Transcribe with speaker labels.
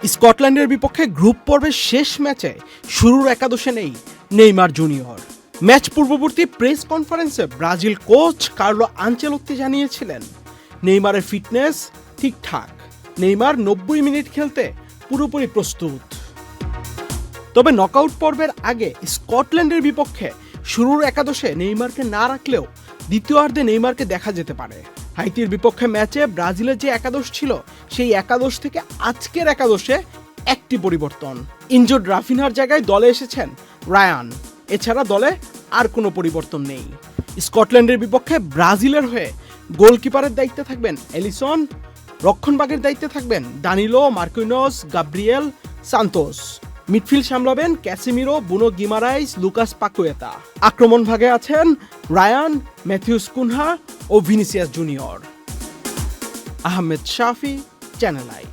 Speaker 1: স্কটল্যান্ডের বিপক্ষে গ্রুপ পর্বের শেষ ম্যাচে শুরুর একাদশে নেই নেইমার জুনিয়র। ম্যাচ পূর্ববর্তী প্রেস কনফারেন্সে ব্রাজিল কোচ কার্লো আনচেলত্তি জানিয়েছিলেন নেইমারের ফিটনেস ঠিকঠাক, নেইমার 90 মিনিট খেলতে পুরোপুরি প্রস্তুত। তবে নকআউট পর্বের আগে স্কটল্যান্ডের বিপক্ষে শুরুর একাদশে নেইমারকে না রাখলেও দ্বিতীয়ার্ধে নেইমারকে দেখা যেতে পারে। হাইতির বিপক্ষে ম্যাচে ব্রাজিলের যে একাদশ ছিল সেই একাদশ থেকে আজকের একাদশে একটি পরিবর্তন। ইনজোর্ড রাফিনহার জায়গায় দলে এসেছেন রায়ান, এছাড়া দলে আর কোনো পরিবর্তন নেই। স্কটল্যান্ডের বিপক্ষে ব্রাজিলের হয়ে গোলকিপারের দায়িত্বে থাকবেন এলিসন, রক্ষণভাগের দায়িত্বে থাকবেন Danilo, Marquinhos, Gabriel, Santos. Midfield সামলাবেন Casemiro, Bruno Guimaraes, Lucas Paqueta. আক্রমণ ভাগে আছেন রায়ান, ম্যাথিউস কুনহা ও Vinicius Junior. Ahmed Shafi, channel I.